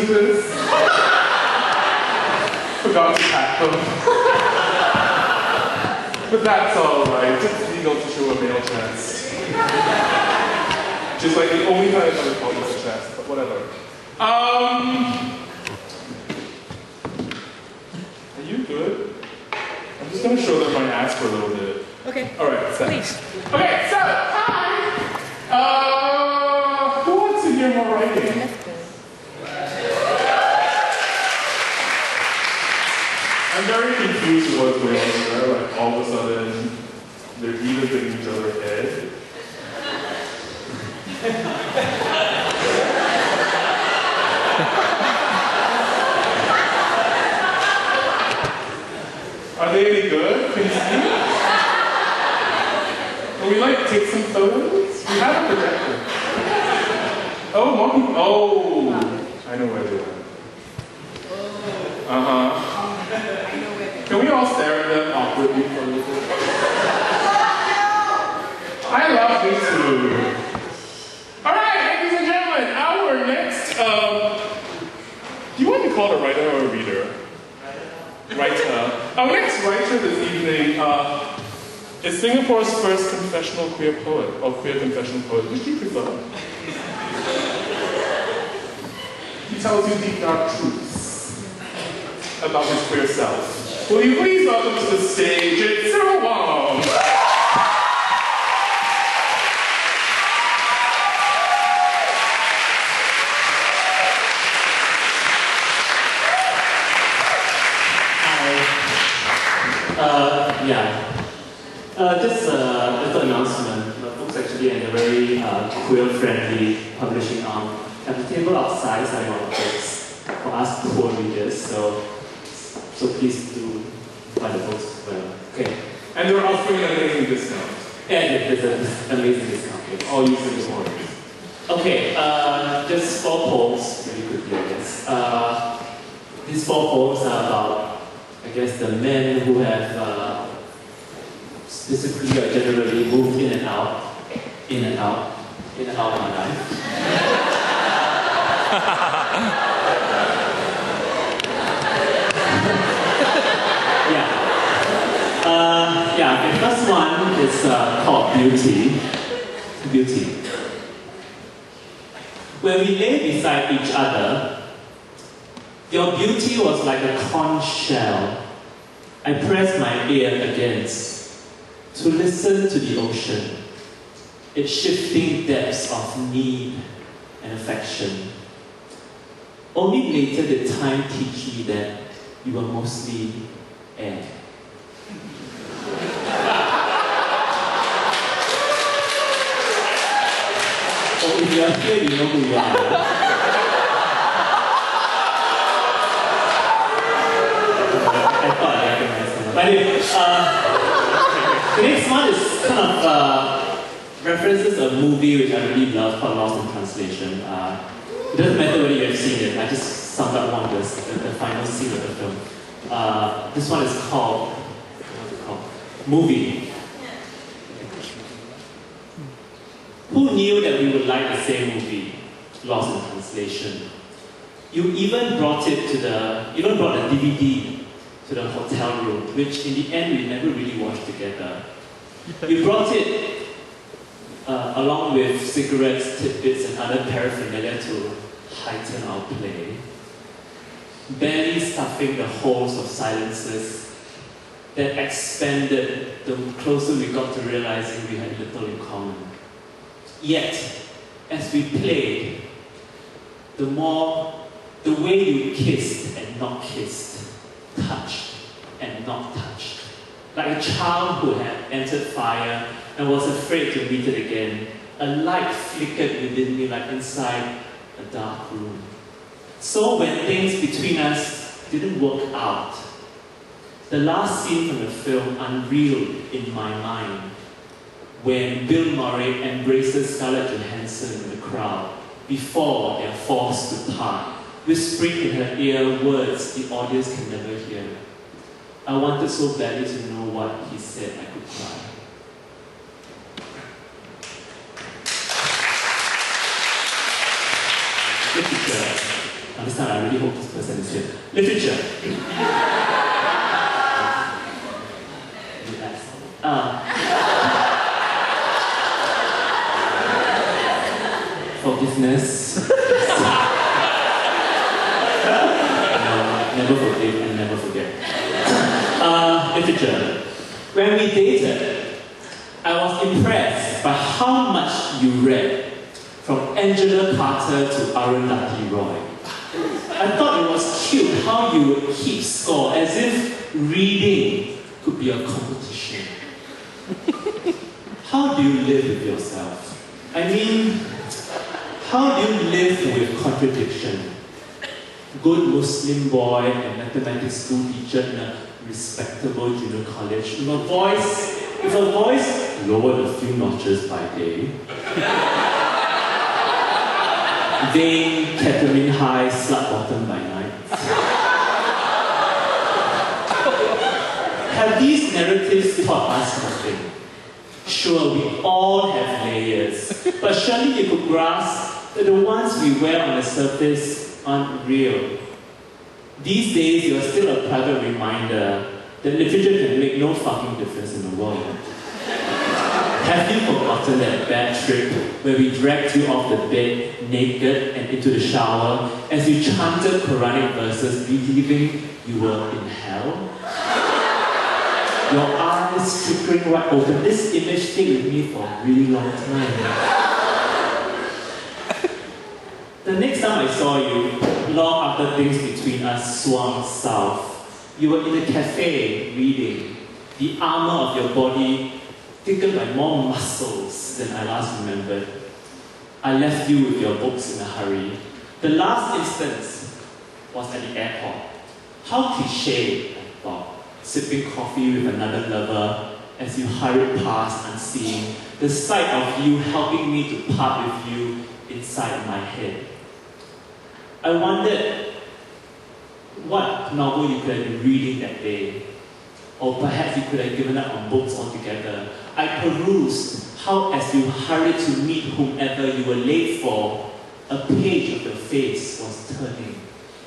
slippers. Forgot to pack them. But that's alright, it's legal to show a male chest. Just like the only time I've ever called this a chest, but whatever. Are you good? I'm just gonna show them my ass for a little bit. Okay. Alright, so. Please. Okay, so, hi! Who wants to hear more writing? I'm very confused with what's going on there. Like, all of a sudden, they're even in each other's head. Are they any good? Can you see? Will we like take some photos? We have a projector. Oh, more people. Oh, I know where they went. Can we all stare at them awkwardly for a little bit? I love this too. Alright, ladies and gentlemen, our next, do you want to be called a writer or a reader? Writer. Our next writer this evening is Singapore's first confessional queer poet, or queer confessional poet. Which do you prefer? He tells you deep dark truths about his queer self. Will you please welcome to the stage, it's Cyril Wong. Just a little announcement. The book's actually in a very queer-friendly publishing arm. At the table outside, selling all the books for us poor readers. So please do buy the books as well. Okay. And they're offering an amazing discount. Yeah, there's an amazing discount. All using the orders. Okay, just 4 poems, really quickly, I guess. These 4 poems are about, I guess, the men who have specifically or generally moved in and out of my life. The first one is called Beauty. Beauty. When we lay beside each other, your beauty was like a conch shell. I pressed my ear against to listen to the ocean, its shifting depths of need and affection. Only later did time teach me that you were mostly air. Oh, if you are here, you know who you are. I thought I recognized him. But anyway, the next one is kind of references a movie which I really love called Lost in Translation. It doesn't matter whether you have seen it, I just summed up one of the final scene of the film. This one is called, what's it called? Movie. Who knew that we would like the same movie, Lost in Translation? You even brought the DVD to the hotel room, which in the end we never really watched together. You brought it along with cigarettes, tidbits, and other paraphernalia to heighten our play, barely stuffing the holes of silences that expanded the closer we got to realizing we had little in common. Yet, as we played, the way you kissed and not kissed, touched and not touched. Like a child who had entered fire and was afraid to meet it again, a light flickered within me like inside a dark room. So when things between us didn't work out, the last scene from the film unreeled in my mind when Bill Murray embraces Scarlett Johansson in the crowd before they are forced to part, whispering in her ear words the audience can never hear. I wanted so badly to know what he said I could cry. Good picture. The this time I really hope this person is here. Literature. Forgiveness. No, never forgive and never forget. Literature. When we dated, I was impressed by how much you read, from Angela Carter to Arundhati Roy. I thought it was cute how you would keep score, as if reading could be a competition. How do you live with yourself? I mean, how do you live with contradiction? Good Muslim boy and mathematics school teacher in a respectable junior college, with a voice lowered a few notches by day. Vain, ketamine high, slut bottom by night. Have these narratives taught us nothing? Sure, we all have layers, but surely you could grasp that the ones we wear on the surface aren't real. These days, you are still a private reminder that literature can make no fucking difference in the world. Have you forgotten that bad trip where we dragged you off the bed naked and into the shower as you chanted Quranic verses believing you were in hell? Your eyes flickering wide open. This image stayed with me for a really long time. The next time I saw you, long after things between us swung south, you were in a cafe reading, the armor of your body thickened by more muscles than I last remembered. I left you with your books in a hurry. The last instance was at the airport. How cliché, I thought, sipping coffee with another lover as you hurried past unseen, the sight of you helping me to part with you inside my head. I wondered what novel you could have been reading that day, or perhaps you could have given up on books altogether. I perused how, as you hurried to meet whomever you were late for, a page of your face was turning,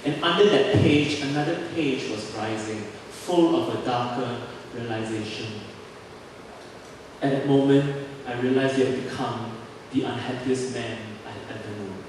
and under that page, another page was rising, full of a darker realization. At that moment, I realized you had become the unhappiest man I had ever known.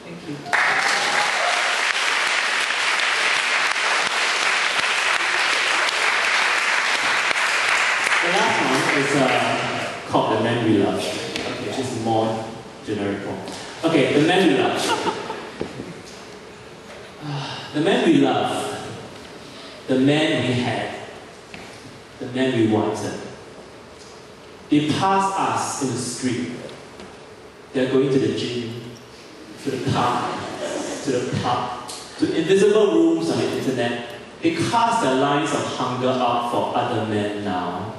Thank you. The last one is called The Man We Love. Okay, this is more generic form. Okay, The Man We Love. The man we loved, the man we had, the man we wanted. They pass us in the street. They're going to the gym, to the park, to the pub, to invisible rooms on the internet. They cast their lines of hunger out for other men now.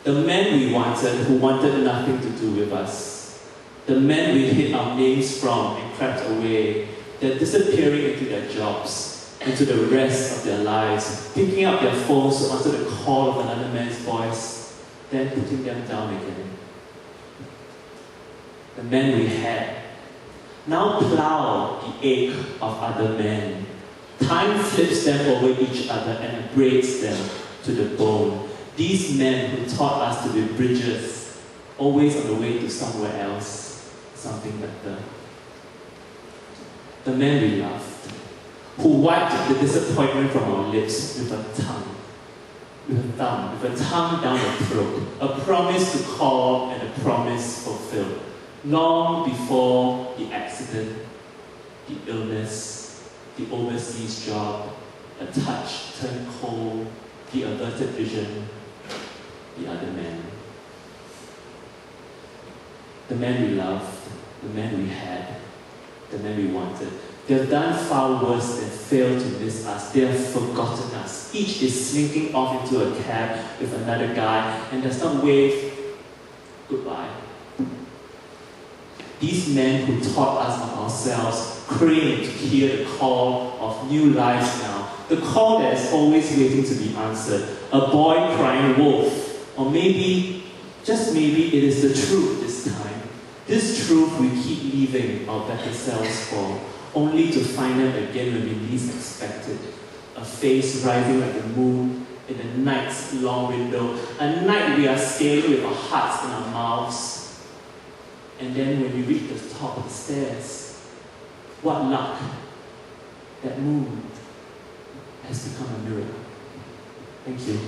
The men we wanted, who wanted nothing to do with us. The men we hid our names from and crept away. They're disappearing into their jobs, into the rest of their lives, picking up their phones to answer the call of another man's voice, then putting them down again. The men we had now plow the ache of other men. Time flips them over each other and abrades them to the bone. These men who taught us to be bridges, always on the way to somewhere else, something better. The men we loved, who wiped the disappointment from our lips with a tongue, with a tongue down the throat, a promise to call and a promise fulfilled, long before the accident, the illness, the overseas job, a touch turned cold, the averted vision, the other man. The men we loved, the men we had, the men we wanted. They have done far worse than fail to miss us. They have forgotten us. Each is slinking off into a cab with another guy and does not wave goodbye. These men who taught us of ourselves crave to hear the call of new lives now. The call that is always waiting to be answered. A boy crying wolf. Or maybe, just maybe, it is the truth this time. This truth we keep leaving our better selves for, only to find them again when we least expect it. A face rising like the moon in the night's long window, a night we are scaling with our hearts in our mouths. And then when we reach the top of the stairs, what luck, that moon has become a mirror. Thank you.